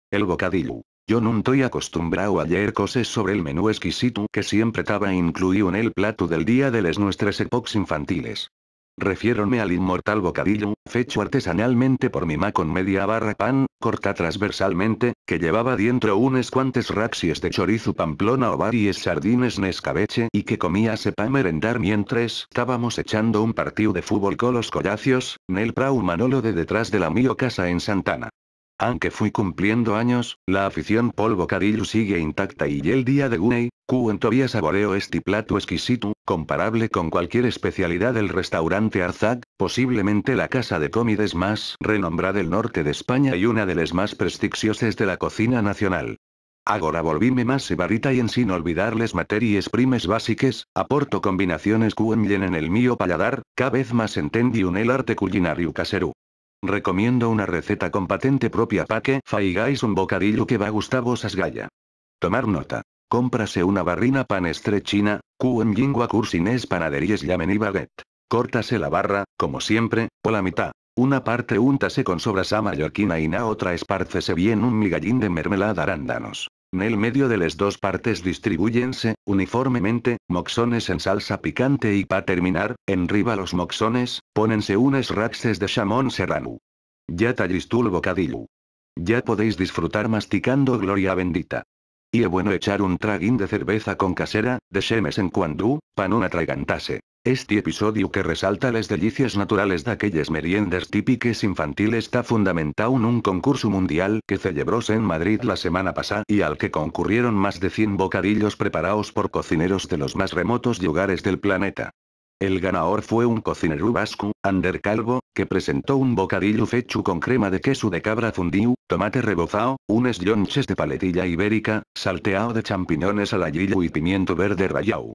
El bocadillo. Yo no estoy acostumbrado a leer cosas sobre el menú exquisito que siempre estaba incluido en el plato del día de les nuestras epox infantiles. Refiérome al inmortal bocadillo, fecho artesanalmente por mi ma con media barra pan, corta transversalmente, que llevaba dentro unes cuantes raxies de chorizo pamplona o varies sardines nescabeche y que comíase pa merendar mientras estábamos echando un partido de fútbol con los collacios, nel prau Manolo de detrás de la mío casa en Santana. Aunque fui cumpliendo años, la afición pol bocadillo sigue intacta y el día de Guney, en todavía saboreo este plato exquisito, comparable con cualquier especialidad del restaurante Arzak, posiblemente la casa de comidas más renombrada del norte de España y una de las más prestigiosas de la cocina nacional. Agora volvíme más varita y en sin olvidarles materias primes básicas, aporto combinaciones que en el mío paladar, cada vez más entendí un el arte culinario casero. Recomiendo una receta con patente propia pa' que faigáis un bocadillo que va a gustavos asgaya. Tomar nota. Cómprase una barrina pan estrechina, en lingua cursinés panaderías llamen y baguette. Córtase la barra, como siempre, por la mitad. Una parte úntase con sobrasa mallorquina y na otra espárcese bien un migallín de mermelada arándanos. Nel medio de las dos partes distribúyense, uniformemente, moxones en salsa picante y pa terminar, enriba los moxones, pónense unes raxes de chamón serrano. Ya tallistú el bocadillo. Ya podéis disfrutar masticando gloria bendita. Y es bueno echar un traguín de cerveza con casera, de chemes en cuando, pa no atragantase. Este episodio que resalta las delicias naturales de aquellas meriendas típicas infantiles está fundamentado en un concurso mundial que celebróse en Madrid la semana pasada y al que concurrieron más de 100 bocadillos preparados por cocineros de los más remotos lugares del planeta. El ganador fue un cocinero vasco, Ander Calvo, que presentó un bocadillo fechu con crema de queso de cabra fundiu, tomate rebozado, unes llonches de paletilla ibérica, salteado de champiñones al ajillo y pimiento verde rallao.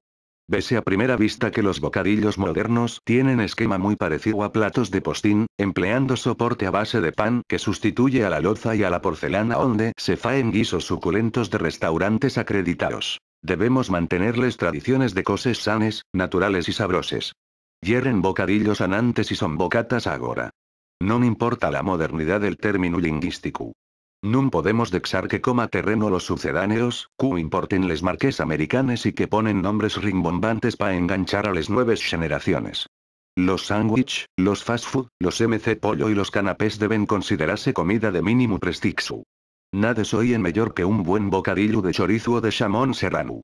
Vese a primera vista que los bocadillos modernos tienen esquema muy parecido a platos de postín, empleando soporte a base de pan que sustituye a la loza y a la porcelana donde se faen guisos suculentos de restaurantes acreditados. Debemos mantenerles tradiciones de cosas sanes, naturales y sabroses. Hierren bocadillos anantes y son bocatas agora. No importa la modernidad del término lingüístico. Nun podemos dexar que coma terreno los sucedáneos, importen les marques americanes y que ponen nombres rimbombantes pa enganchar a les nuevas generaciones. Los sándwich, los fast food, los MC pollo y los canapés deben considerarse comida de mínimo prestigio. Nada soy en mejor que un buen bocadillo de chorizo o de chamón serrano.